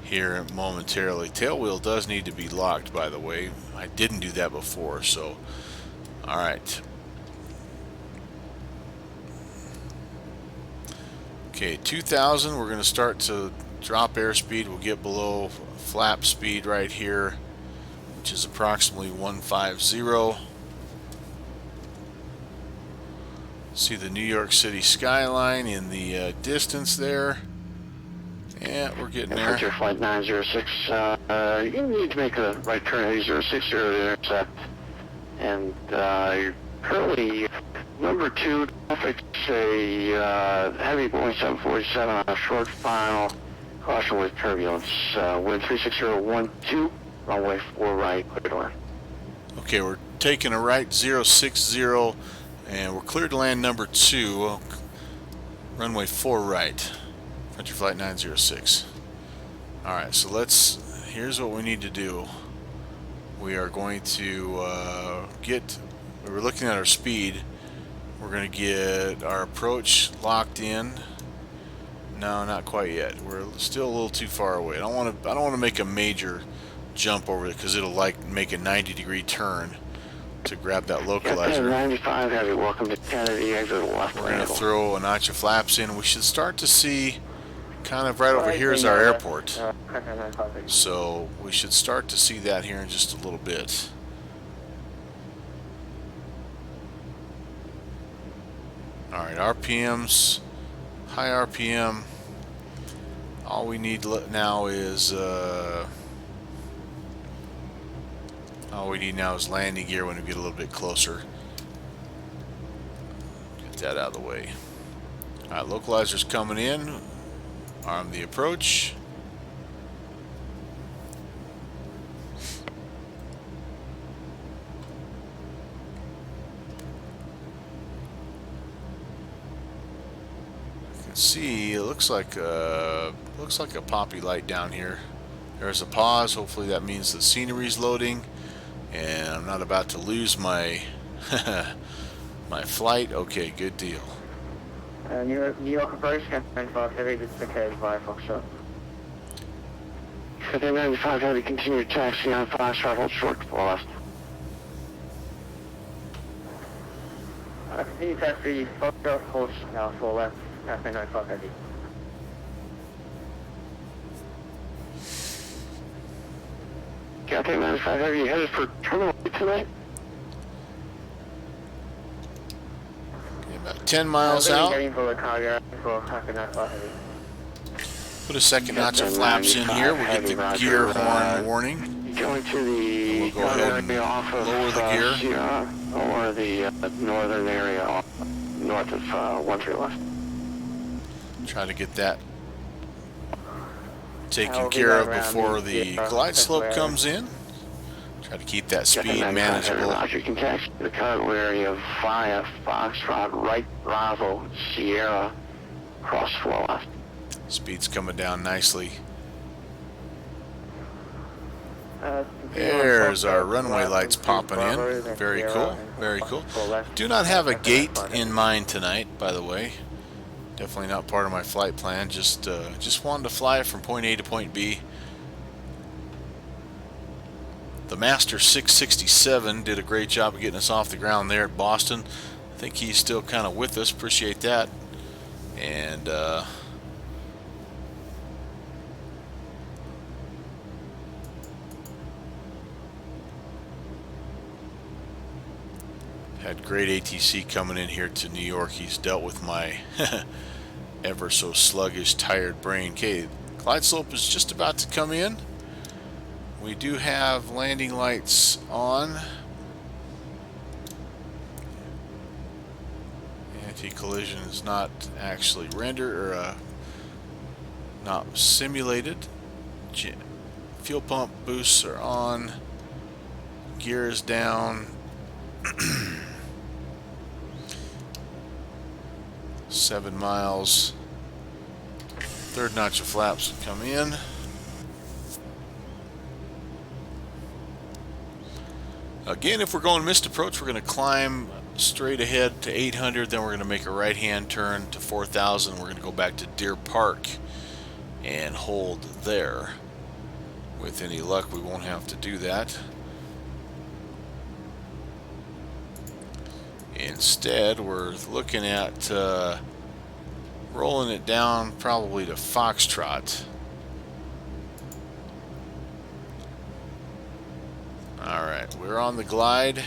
here momentarily. Tail wheel does need to be locked, by the way. I didn't do that before, so alright. Okay, 2,000, we're going to start to drop airspeed. We'll get below flap speed right here, which is approximately 150. See the New York City skyline in the distance there. Yeah, we're getting there. Your flight 906, you need to make a right turn at 060 to intercept. And you're currently number 2, traffic, say heavy Boeing 747 on a short final. Caution with turbulence. Wind 36012, runway 4 right, clear to land. Okay, we're taking a right 060, and we're cleared to land number 2, runway 4 right. Country flight 906. Alright, so here's what we need to do. We are going to we're looking at our speed. We're going to get our approach locked in. No, not quite yet. We're still a little too far away. I don't want to make a major jump over it because it'll make a 90-degree turn to grab that localizer. 95 heavy, welcome to Kennedy, exit left. We're going to throw a notch of flaps in. We should start to see kind of right over here is our airport. So we should start to see that here in just a little bit. Alright, RPMs, high RPM. All we need now is landing gear when we get a little bit closer. Get that out of the way. Alright, localizer's coming in. Arm the approach. You can see it looks like a poppy light down here. There's a pause. Hopefully that means the scenery's loading, and I'm not about to lose my my flight. Okay, good deal. New York approach, Captain 95 heavy, this is the case via Foxtrot. Captain 95 heavy, continue taxi on 5 star, hold short to left. Continue taxi, Foxtrot, hold now 4 left, Captain 95 heavy. Captain 95 heavy, headed for Terminal 8 tonight? About 10 miles out. Put a second notch of flaps in here. We'll get the gear horn warning. Going to the we'll go ahead and lower the gear. Or the northern area north of 13 left. Try to get that taken care of before the glide slope comes in. Try to keep that speed manageable. You can taxi the cargo area via Foxtrot, right Bravo, Sierra, cross 4 left. Speed's coming down nicely. There's our runway lights popping in. Very cool, very cool. Do not have a gate in mind tonight, by the way. Definitely not part of my flight plan. Just wanted to fly from point A to point B. The Master 667 did a great job of getting us off the ground there at Boston. I think he's still kind of with us. Appreciate that. And had great ATC coming in here to New York. He's dealt with my ever so sluggish, tired brain. Okay, glide slope is just about to come in. We do have landing lights on. Anti-collision is not actually rendered or not simulated. Fuel pump boosts are on. Gear is down. 7 miles. Third notch of flaps come in. Again, if we're going missed approach, we're going to climb straight ahead to 800, then we're going to make a right-hand turn to 4,000. We're going to go back to Deer Park and hold there. With any luck, we won't have to do that. Instead, we're looking at rolling it down probably to Foxtrot. Alright, we're on the glide.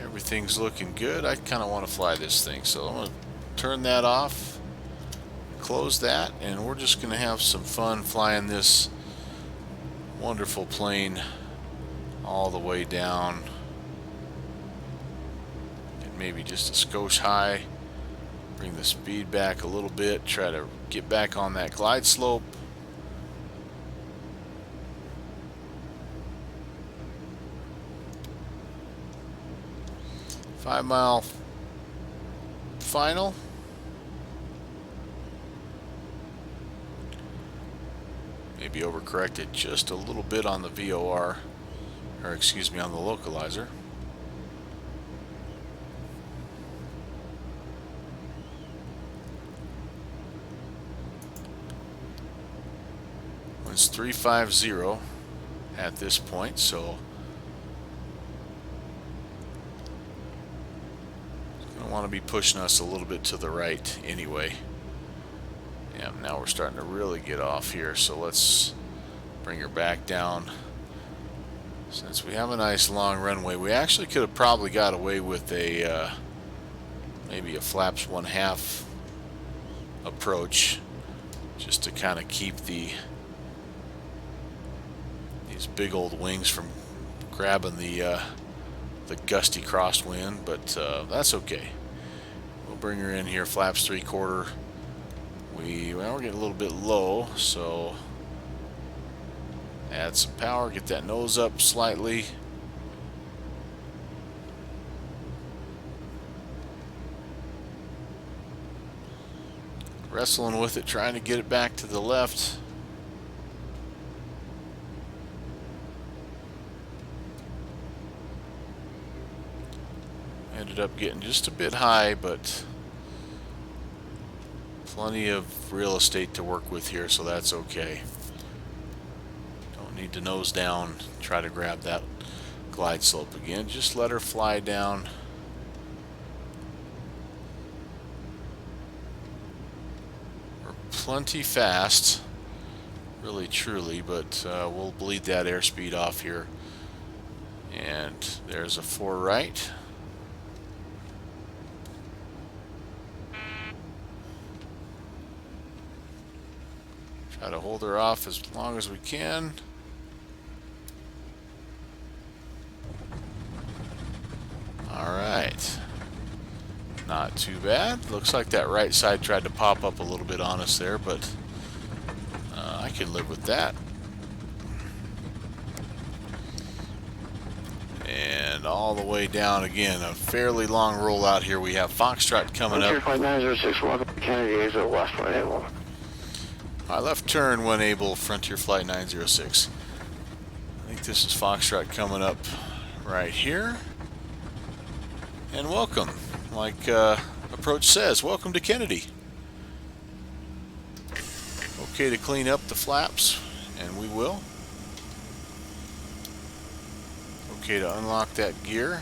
Everything's looking good. I kind of want to fly this thing, so I'm going to turn that off, close that, and we're just going to have some fun flying this wonderful plane all the way down. And maybe just a skosh high. Bring the speed back a little bit, try to get back on that glide slope. Five-mile final. Maybe overcorrected just a little bit on the VOR, or excuse me, on the localizer. It's 350 at this point, so want to be pushing us a little bit to the right anyway. Yeah, now we're starting to really get off here, so let's bring her back down. Since we have a nice long runway, we actually could have probably got away with a maybe a flaps 1/2 approach, just to kind of keep these big old wings from grabbing the gusty crosswind, but that's okay. We'll bring her in here, flaps 3/4. Well, we're getting a little bit low, so add some power, get that nose up slightly. Wrestling with it, trying to get it back to the left. Ended up getting just a bit high, but plenty of real estate to work with here, so that's okay. Don't need to nose down, try to grab that glide slope again. Just let her fly down. We're plenty fast, really truly, but we'll bleed that airspeed off here. And there's a 4 right. Try to hold her off as long as we can. Alright. Not too bad. Looks like that right side tried to pop up a little bit on us there, but I can live with that. And all the way down again. A fairly long rollout here. We have Foxtrot coming up. 906, welcome to Kennedy, exit west when able. Left turn when able, Frontier Flight 906. I think this is Foxtrot coming up right here. And welcome, like approach says, welcome to Kennedy. Okay to clean up the flaps, and we will. Okay to unlock that gear.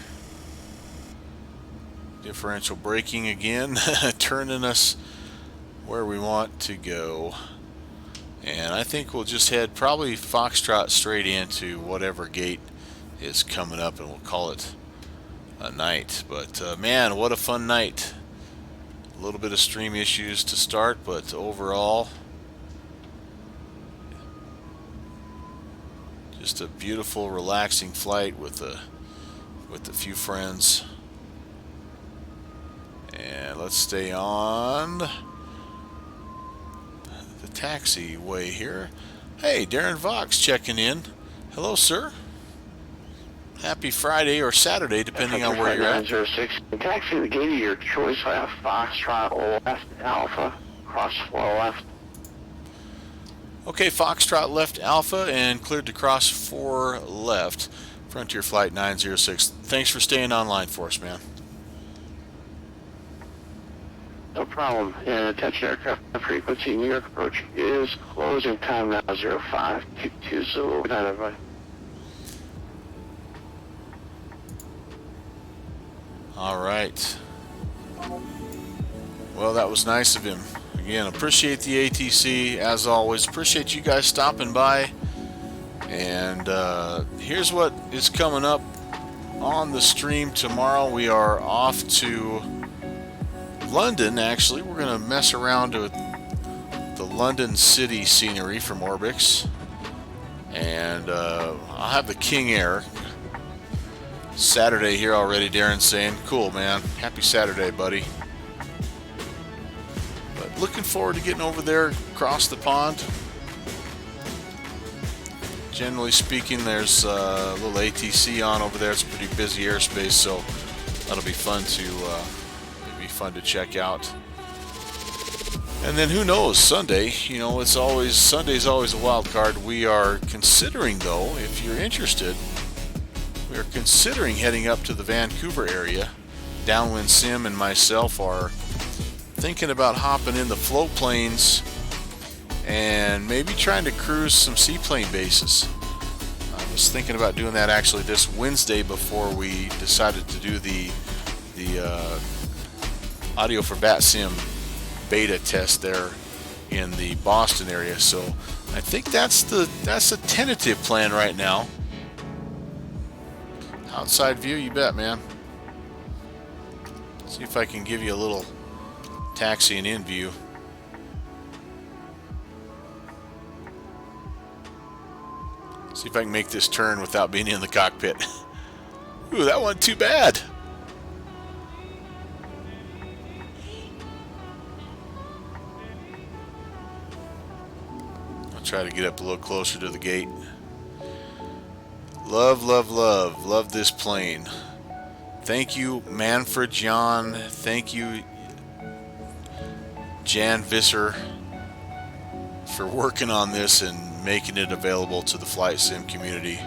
Differential braking again, turning us where we want to go. And I think we'll just head probably Foxtrot straight into whatever gate is coming up, and we'll call it a night. But man, what a fun night. A little bit of stream issues to start, but overall just a beautiful, relaxing flight with a few friends. And let's stay on taxiway here. Hey, Darren Vox checking in. Hello, sir. Happy Friday or Saturday, depending on where you're at. 906. Taxi the gate of your choice. I have Foxtrot left Alpha. Cross 4 left. Okay, Foxtrot left Alpha and cleared to cross 4 left. Frontier Flight 906. Thanks for staying online for us, man. No problem. And attention aircraft frequency, New York approach is closing time now, 0522 Zulu. Good night, everybody. All right. Well, that was nice of him. Again, appreciate the ATC, as always. Appreciate you guys stopping by. And here's what is coming up on the stream tomorrow. We are off to London, actually. We're going to mess around with the London city scenery from Orbix. And I'll have the King Air. Saturday here already, Darren's saying. Cool, man. Happy Saturday, buddy. But looking forward to getting over there across the pond. Generally speaking, there's a little ATC on over there. It's pretty busy airspace, so that'll be fun to check out. And then who knows, Sunday, you know, Sunday's always a wild card. We are considering, though, if you're interested, we are considering heading up to the Vancouver area. Downwind Sim and myself are thinking about hopping in the float planes and maybe trying to cruise some seaplane bases. I was thinking about doing that actually this Wednesday before we decided to do the Audio for Bat Sim beta test there in the Boston area. So I think that's a tentative plan right now. Outside view, you bet, man. See if I can give you a little taxiing in view. See if I can make this turn without being in the cockpit. Ooh, that wasn't too bad. I'll try to get up a little closer to the gate. Love, love, love. Love this plane. Thank you, Manfred John. Thank you, Jan Visser, for working on this and making it available to the flight sim community.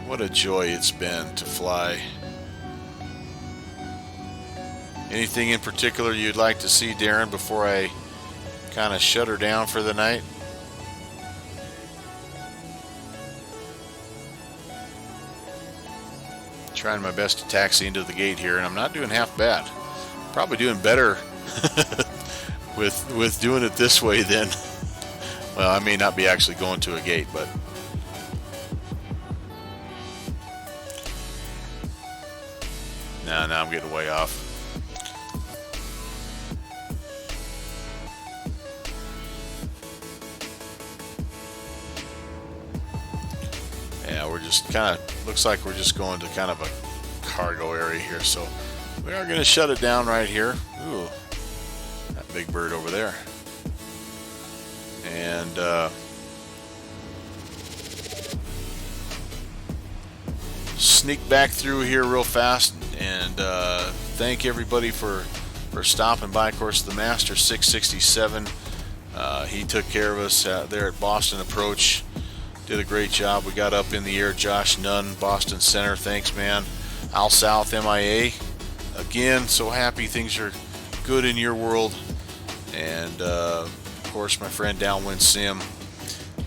What a joy it's been to fly. Anything in particular you'd like to see, Darren, before I kind of shut her down for the night? Trying my best to taxi into the gate here, and I'm not doing half bad. Probably doing better with doing it this way than, well, I may not be actually going to a gate, but now I'm getting way off. Yeah, we're just kind of, looks like we're just going to kind of a cargo area here, so we are going to shut it down right here. Ooh, that big bird over there. And sneak back through here real fast and thank everybody for stopping by. Of course, the Master 667, he took care of us there at Boston Approach. Did a great job. We got up in the air. Josh Nunn, Boston Center. Thanks, man. Al South, MIA. Again, so happy things are good in your world. And, of course, my friend Downwind Sim,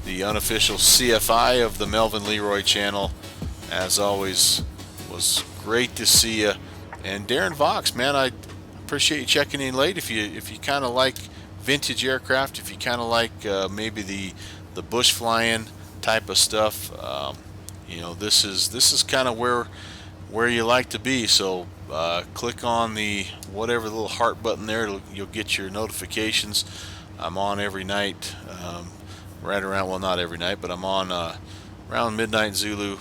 the unofficial CFI of the Melvin Leroy channel. As always, was great to see you. And Darren Vox, man, I appreciate you checking in late. If you kind of like vintage aircraft, if you kind of like maybe the bush flying type of stuff, you know, this is kind of where you like to be. So click on the whatever little heart button there. You'll get your notifications. I'm on every night, right around, well, not every night, but I'm on around midnight Zulu.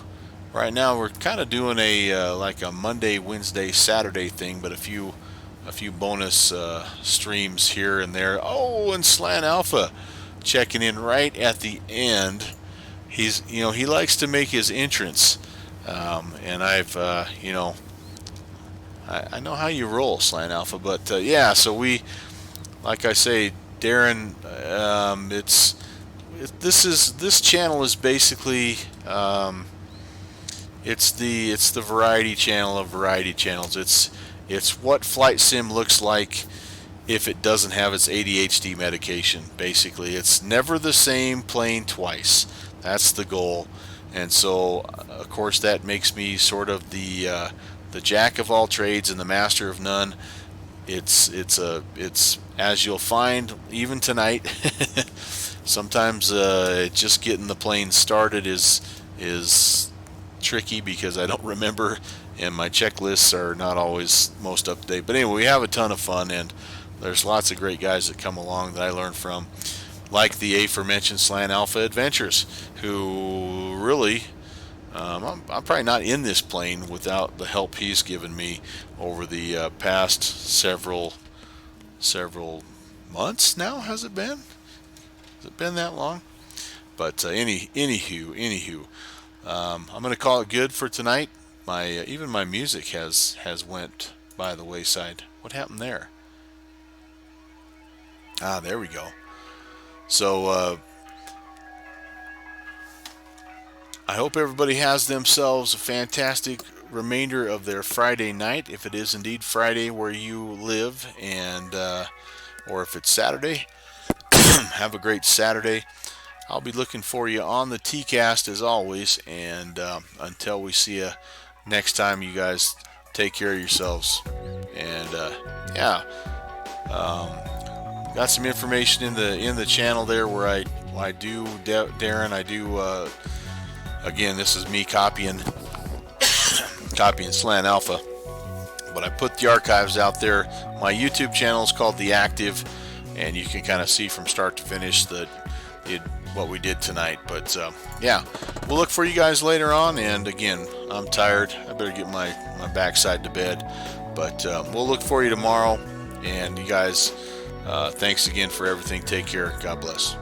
Right now we're kind of doing a like a Monday, Wednesday, Saturday thing, but a few bonus streams here and there. Oh, and Slan Alpha checking in right at the end. He's, you know, he likes to make his entrance, and I've, you know, I know how you roll, Slan Alpha, but yeah. So we, like I say, Darren, this channel is basically, it's the variety channel of variety channels. It's what flight sim looks like if it doesn't have its ADHD medication. Basically, it's never the same plane twice. That's the goal. And so, of course, that makes me sort of the jack of all trades and the master of none. It's as you'll find even tonight. Sometimes just getting the plane started is tricky because I don't remember, and my checklists are not always most up to date. But anyway, we have a ton of fun, and there's lots of great guys that come along that I learn from, like the aforementioned Slant Alpha Adventures, who really, I'm probably not in this plane without the help he's given me over the past several months now. Has it been? Has it been that long? But anywho, I'm going to call it good for tonight. Even my music has went by the wayside. What happened there? Ah, there we go. So I hope everybody has themselves a fantastic remainder of their Friday night, if it is indeed Friday where you live, and or if it's Saturday. Have a great Saturday. I'll be looking for you on the TCast as always, and until we see you next time, you guys take care of yourselves. And got some information in the channel there where I do, Darren, I do. Again, this is me copying Slant Alpha, but I put the archives out there. My YouTube channel is called The Active, and you can kind of see from start to finish what we did tonight. But we'll look for you guys later on. And again, I'm tired. I better get my backside to bed. But we'll look for you tomorrow. And you guys, thanks again for everything. Take care. God bless.